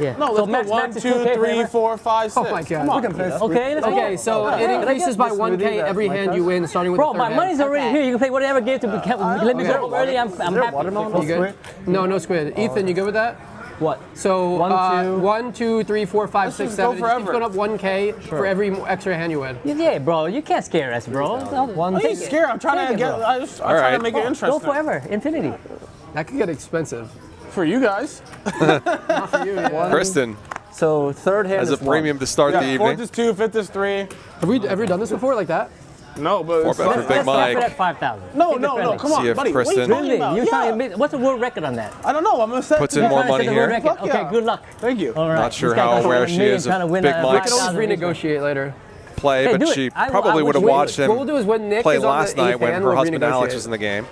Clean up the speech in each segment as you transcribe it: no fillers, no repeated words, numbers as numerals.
Yeah. No, so let's go 1, 2, 3, 4, 5, 6. Oh my God. Come on. Okay, let's Okay, so it increases by 1K every hand you win, starting with Bro, the my third money's hand. already here. You can play whatever game to let me go early. I'm happy. You good? No, no squid. Ethan, you good with that? What? So 1, 2, 3, 4, 5, 6, 7. It just keeps going up 1K for every extra hand you win. Yeah, bro. You can't scare us, bro. Why are you scared? I'm trying to get. I'm trying to make it interesting. Go forever. Infinity. That could get expensive. For you guys. Not for you, yeah. Kristen So third hand has is a premium to start the evening. Fourth is 2, fifth is 3. Have we ever done this before like that? No, but it's 4 bet for Big Mike. Let's 5,000. No, come See on, if buddy. What are you Kristen- talking Really? about? You're Yeah. trying to what's the world record on that? I don't know. I'm gonna set. Puts in more money You're trying to set the world here. record. Okay, good luck. Thank you. All right. Not sure This guy how got aware a she million is of trying to win Big a Mike's- We can always 5,000. renegotiate later. Play, Hey, but do it. she I probably would have wait. watched him What we'll do is when Nick play is on last the night eighth when hand, her we'll husband Alex renegotiate. was in the game.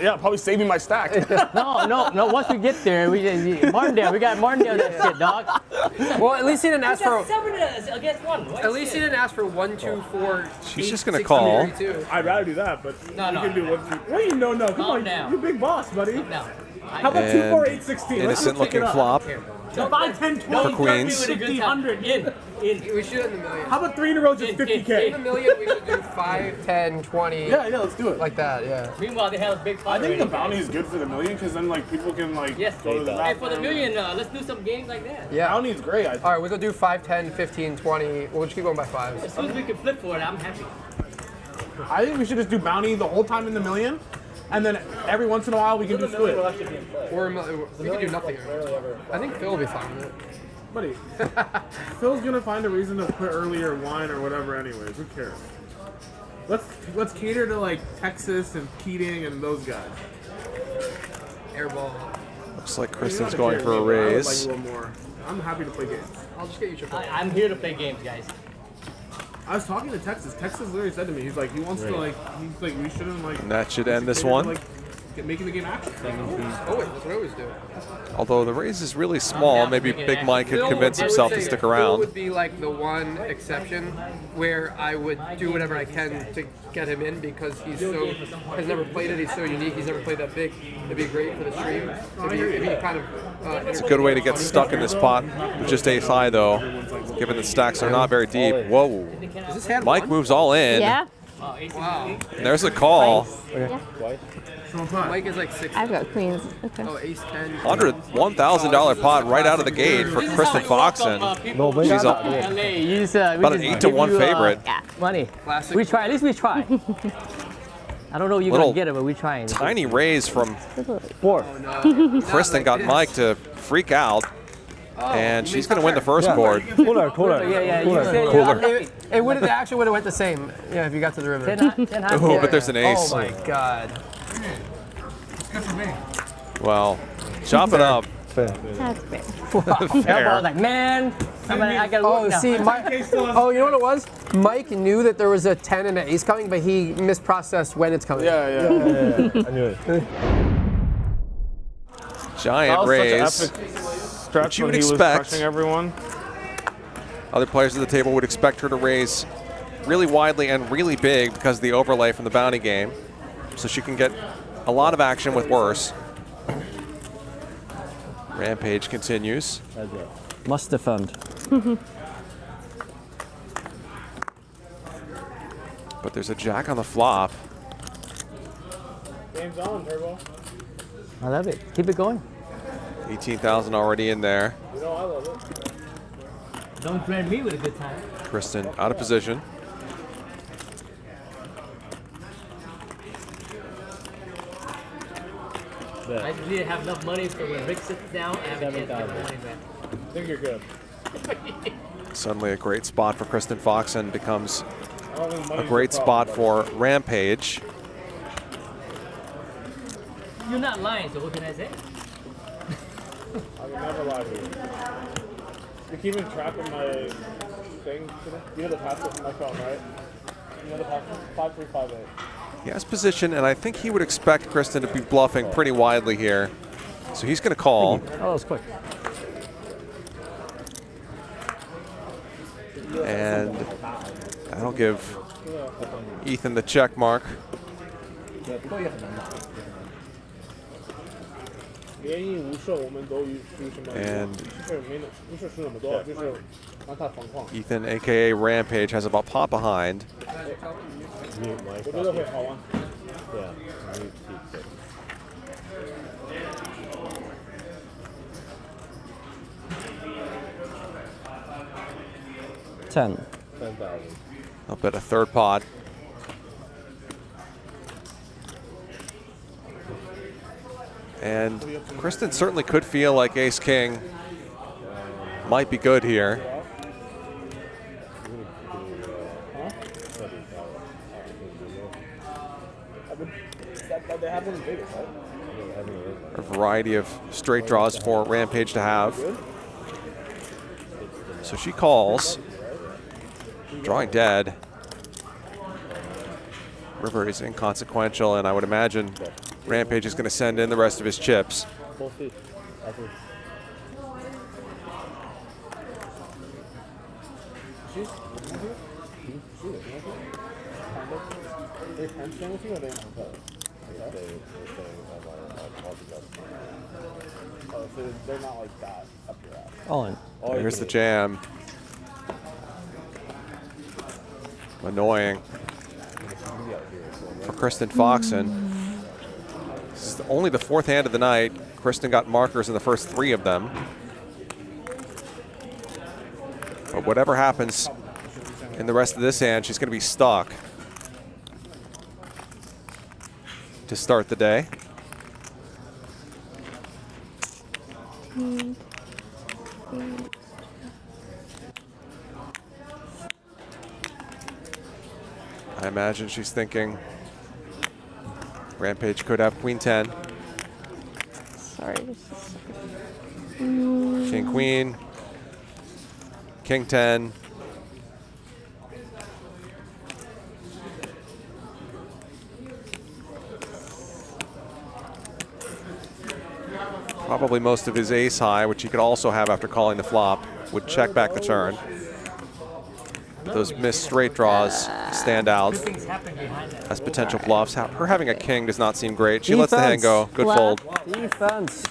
Yeah, probably saved me my stack. No. Once we get there, we Martindale. We got Martindale that shit, dog. Well, at least he didn't ask for. 7 against 1. At least he didn't ask for 1, 2, 4. She's 8, just gonna 6, call. 32. I'd rather do that, but No, you can do 1, 2. Wait, no. Come Calm on, down. you big boss, buddy. No. How about 2, 4, 8, And 16? innocent looking flop. 5, 10, 20, For queens. 30, 50, 100. In. We should in the million. How about 3 in a row, just In 50K? the million, we should do 5, 10, 20. Yeah, let's do it. Like that, yeah. Meanwhile, they have a big I fund think the already. bounty is good for the million because then like people can like Yes, go to the hey, back. for the million, let's do some games like that. Yeah. Bounty is great. I think. All right, we'll do 5, 10, 15, 20. We'll just keep going by 5s. As soon as we can flip for it, I'm happy. I think we should just do bounty the whole time in the million, and then every once in a while we can do split. Or we can do nothing. I think Phil will be fine with it. Buddy, Phil's gonna find a reason to put earlier wine or whatever. Anyways, who cares? Let's cater to like Texas and Keating and those guys. Airball. Looks like You Kristen's don't have to going care for a me, but I would raise. like a little more. I'm happy to play games. I'll just get you triple. I'm here to play games, guys. I was talking to Texas. Texas literally said to me, he's like, he wants to like, he's like, we shouldn't like. And that should end this cater to, one. Like, making the game action. Always, that's what I always do. Although the raise is really small, maybe Big Mike could Phil convince would- I would himself to say stick Phil around. would be like the one exception where I would do whatever I can to get him in because he's so has never played it. He's so unique. He's never played that big. It'd be great for the stream. It'd be kind of. It's a good way to get stuck in this pot with just ace high, though, given the stacks are not very deep. Whoa. Is this hand Mike one? moves all in. Yeah. Wow. And there's a call. Mike is like 6. I've got queens. Okay. Oh, ace 10. $1,000 pot right out of the gate for Kristen Foxen. She's LA, you just, about an 8-1 favorite. Yeah. money. Classic. We try. At least we try. I don't know if you're Little gonna get it, but we trying. Tiny raise from 4. Kristen got Mike to freak out. And she's going to win the first board. Cooler. Yeah. You said Cooler. It would. The action would have went the same. Yeah, if you got to the river. 10 high. Oh, but there's an ace. Oh my God. Good for me. Well, chop it up. That's fair. I was like, man, I gotta Oh, work now. see, Mike. Oh, you know what it was? Mike knew that there was a 10 and an ace coming, but he misprocessed when it's coming. Yeah. I knew it. Giant raise. Stretch you when would he was expect. crushing everyone. Other players at the table would expect her to raise really widely and really big because of the overlay from the bounty game. So she can get a lot of action with worse. Rampage continues. Must defend. But there's a jack on the flop. Game's on, Turbo. I love it. Keep it going. 18,000 already in there. You know I love it. Don't threaten me with a good time. Kristen out of position. I just need to have enough money so when Rick sits down, I have a chance to get the money back. I think you're good. Suddenly a great spot for Kristen Foxen becomes I don't think a money's great the problem, spot for Rampage. You're not lying, so what can I say? but I would never lie to you. You're keeping track of my thing today? You know the password from my phone, right? You know the password? 5358. He has position, and I think he would expect Kristen to be bluffing pretty widely here. So he's going to call. Oh, that was quick. And that'll give Ethan the check mark. 联谊无射，我们都有什么？ And 就是没是输那么多，就是让他防框。 Ethan, aka Rampage, has about pot behind. 我觉得会好玩。 Yeah. Mute keep it. 10. 10,000. I'll bet a third pot. And Kristen certainly could feel like Ace-King might be good here. They have one in Vegas, right? A variety of straight draws for Rampage to have. So she calls, drawing dead. River is inconsequential, and I would imagine Rampage is going to send in the rest of his chips. They're not like that up your ass. All in. Here's the jam. Annoying for Kristen Foxen. This is only the fourth hand of the night. Kristen got markers in the first 3 of them. But whatever happens in the rest of this hand, she's going to be stuck to start the day. I imagine she's thinking Rampage could have Queen 10. Sorry. Just a second. King Queen. King 10. Probably most of his ace high, which he could also have after calling the flop, would check back the turn. Those missed straight draws stand out as potential bluffs. Her having a king does not seem great. She lets the hand go. Good fold. Defense.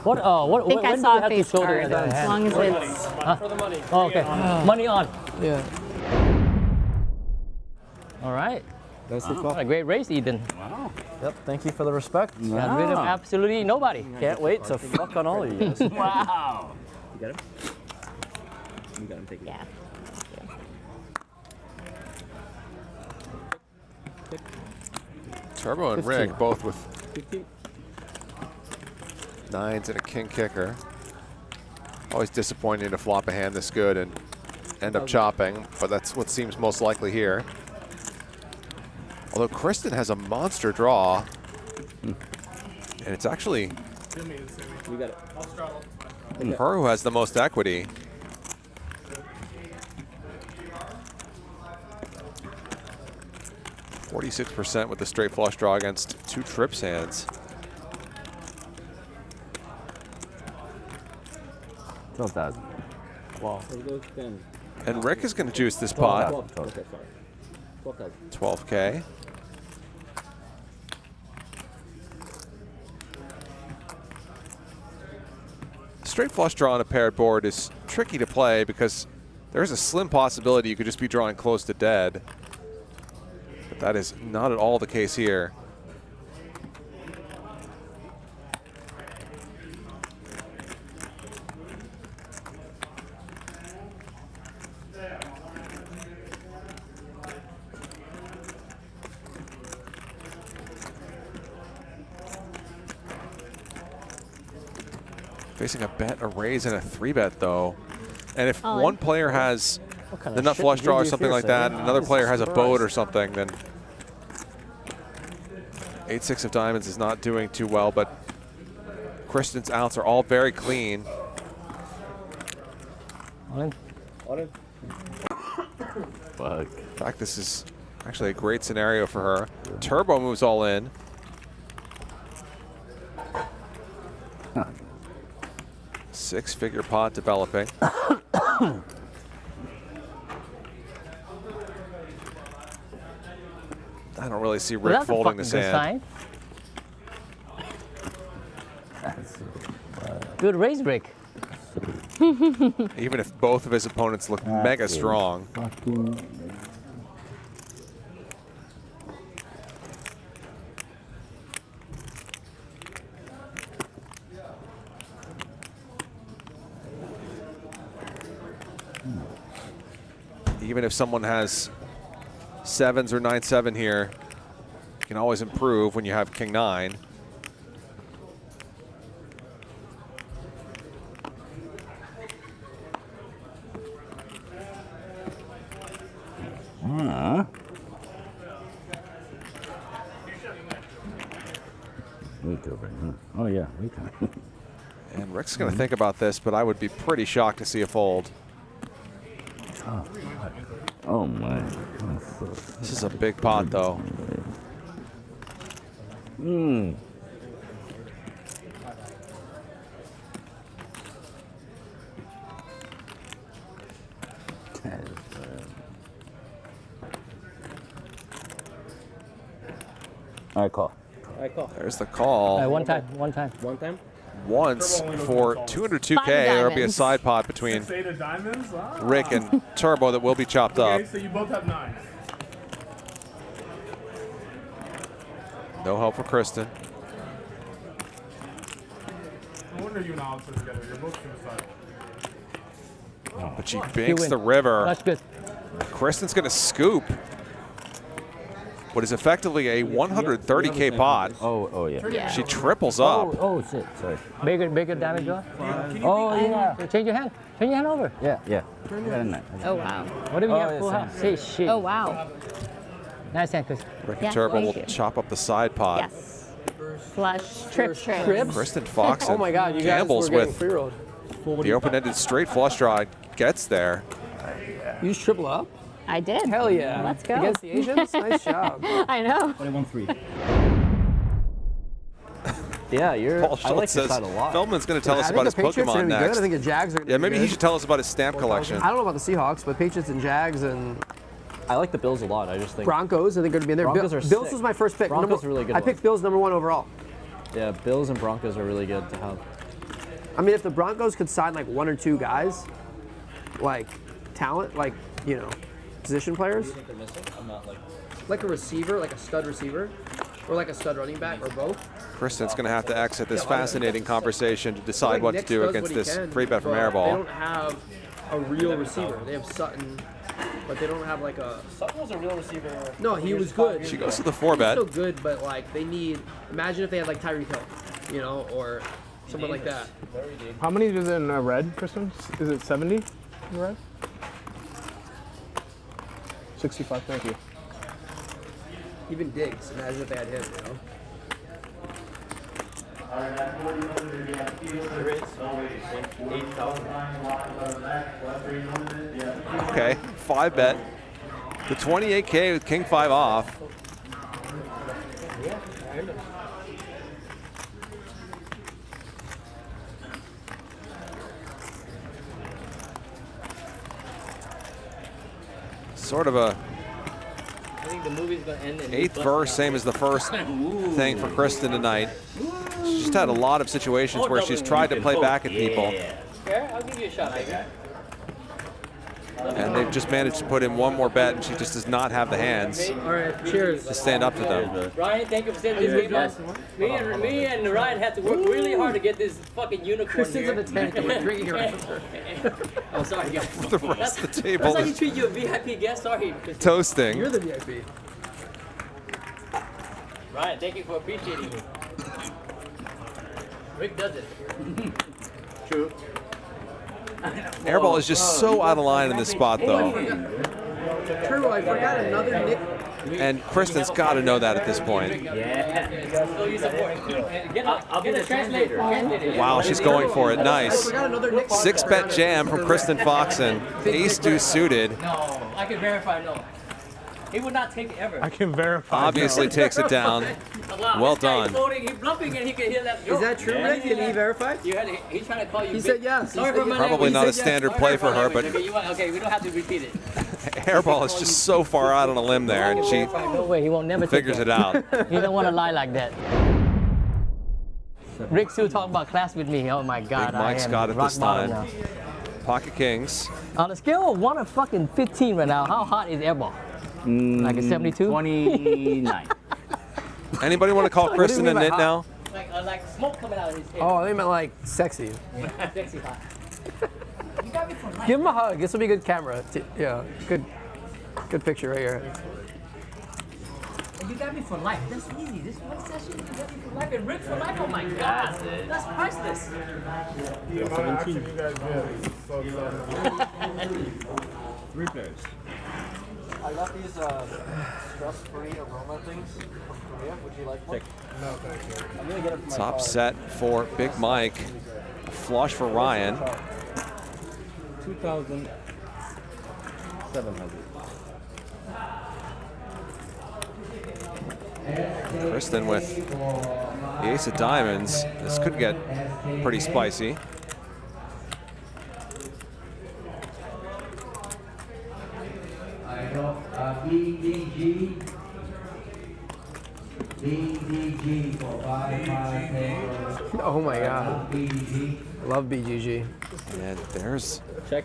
What? I think I when do saw you a have to face show card, the as hand? long as it's... For the money. Oh, okay. Money on. Yeah. All right. Nicely What a called. great race, Ethan. Yep. Thank you for the respect. Got rid of absolutely nobody. Can't wait to fuck on all of you guys. Wow. You got him? You got him, take it. Yeah. Turbo and 15. Rig both with 15. 9s and a king kicker. Always disappointing to flop a hand this good and end up chopping, but that's what seems most likely here. Although Kristen has a monster draw, and it's actually You got it. her who has the most equity. %46% with the straight flush draw against 2 trips hands. 12,000. Wow. There goes 10. And Rick is going to juice this pot. 12. Okay, sorry. 12,000. 12K. Straight flush draw on a paired board is tricky to play because there's a slim possibility you could just be drawing close to dead. But that is not at all the case here. Facing a bet, a raise, and a 3-bet though. And if All in. one player has What kind the of nut shit flush did draw you or do something here, like that, Sam? and another player has a Jesus boat or Christ. something, then 8-6 of diamonds is not doing too well, but Kristen's outs are all very clean. All in. All in. Fuck. In fact, this is actually a great scenario for her. Turbo moves all in. Six-figure pot developing. I don't really see Well, Rick that's a folding fucking this good hand. sign. Good raise break. Even if both of his opponents look mega strong. Even if someone has 7s or 9-7 here, you can always improve when you have King 9. Oh yeah, we can. And Rick's going to think about this, but I would be pretty shocked to see a fold. Oh my. This is a big pot, though. All right, call. There's the call. One time. One time? Once for 202K. There'll be a side pot between 6 of diamonds? Ah. Rick and Turbo that will be chopped up. Okay, so you both have 9s. No help for Kristen. No wonder you and Alex are together. You're both suicide. But she banks the river. That's good. Kristen's going to scoop what is effectively a 130K pot. Oh yeah. Yeah. She triples up. Oh shit, sorry. Bigger damage draw. Oh yeah. Change your hand. Change your hand over. Yeah. I got a 9. Oh wow. What do we Oh, have? yeah, Full house. Say shit. Oh wow. Nice hand, Chris. Rick Yeah, and Turbo will thank you. chop up the side pot. Yes. Flush trip. Kristen Foxen Oh my God, you guys gambles were getting with free rolled. the open-ended straight flush draw. Gets there. You just triple up? I did. Hell yeah. Let's go. Against the Asians? Nice job. I know. 21-3. Yeah, you're. Paul I like Schultz your says side a lot. Feldman's going to tell I us think about the his Patriots are Pokemon gonna be good. next. I think the Jags are gonna Yeah, be maybe good. he should tell us about his stamp collection. I don't know about the Seahawks, but Patriots and Jags and I like the Bills a lot. I just think. Broncos, I think are gonna be in there. Broncos are Bills sick. was my first pick. Broncos are really good I picked one. Bills #1 overall. Yeah, Bills and Broncos are really good to have. I mean, if the Broncos could sign like 1 or 2 guys, like talent, like, you know, position players. Like a receiver, like a stud receiver, or like a stud running back, or both. Kristen's going to have to exit this fascinating conversation to decide what to do against this free bet from They Airball. don't have a real receiver. They have Sutton, but they don't have like a. Sutton was a real receiver. No, he was good. She goes to the 4-bet. He's still good, but like they need. Imagine if they had like Tyreek Hill, you know, or someone like that. How many is it in red, Kristen? Is it 70 in red? 65, thank you. Even Diggs. Imagine if they had him, you know. Okay, 5-bet. The 28K with King 5 off. Sort of a I think the movie's gonna end in 8th verse, same as the first thing for Kristen tonight. She's just had a lot of situations where she's tried to play back at people, Here, I'll give you a shot, baby. and they've just managed to put in one more bet, and she just does not have the hands All right, cheers. to stand up to them. Ryan, thank you for sending this game. Me and Ryan had to work really hard to get this fucking unicorn Kristen's here. in the tent. We're drinking your answer. Oh, sorry, guys. The rest of the table That's how you is treat you a VIP guest. Sorry. toasting. You're the VIP. Ryan, thank you for appreciating me. Rick does it. True. Airball is just so out of line in this spot, though. Turbo, I forgot another nick. And Kristen's got to know that at this point. So you support. Get a translator. Wow, she's going for it. I Nice. forgot another nick. 6-bet jam from Kristen Foxen. Ace-deuce suited. No, I can verify no. He would not take it ever. I can verify. Obviously takes it down. Wow, Well this guy is done. Voting, he's bluffing and he can hear that joke. Is that true, Rick? Did he verify? You had he's trying to call you. He big- said yes. He Sorry said for my yes. Probably language. not a He said yes. standard Sorry play for for my her, but language. Okay, we don't have to repeat it. Airball is just so far out on a limb there, and she No way, he won't never figures take it out. You don't want to lie like that. Rick still talking about class with me. Oh my God. Big Mike's I am got it rock this bottom time. now. Pocket kings. On a scale of 1 to fucking 15 right now, how hot is Airball? Like a 72? 29. Anybody want to call Kristen mean a by nit hot? now? Like smoke coming out of his head. Oh, they meant like sexy. Sexy hot. Give him a hug. This will be a good camera. Yeah, good picture right here. You got me for life. That's easy. This one session, you got me for life. And Rick for life. Oh my God. That's priceless. The amount of action you guys get is so exciting. 3 players. I got these stress-free aroma things from Korea. Would you like one? No, thank you. I'm gonna get it from my Top car. set for Big Mike. Flush for Ryan. 2,700. Kristen with the ace of diamonds. This could get pretty spicy. Oh my God. Love BGG. And there's Check.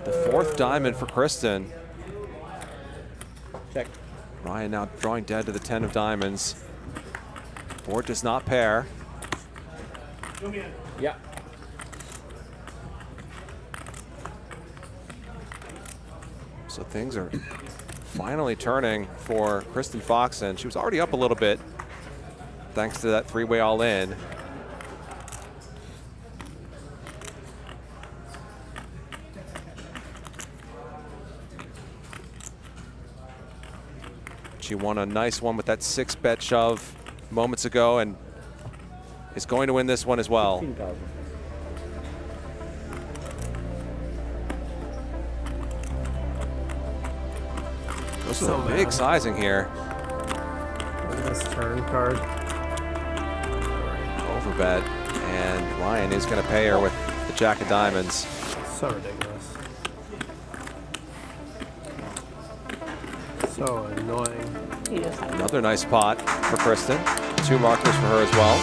the 4th diamond for Kristen. Check. Ryan now drawing dead to the 10 of diamonds. Board does not pair. Yeah. So things are finally turning for Kristen Foxen. She was already up a little bit thanks to that 3-way all-in. She won a nice one with that 6-bet shove moments ago and is going to win this one as well. 15,000. Those are some big sizing here. Look at this turn card. Overbet, and Ryan is going to pay her with the jack of diamonds. So ridiculous. So annoying. You just Another nice pot for Kristen. 2 markers for her as well.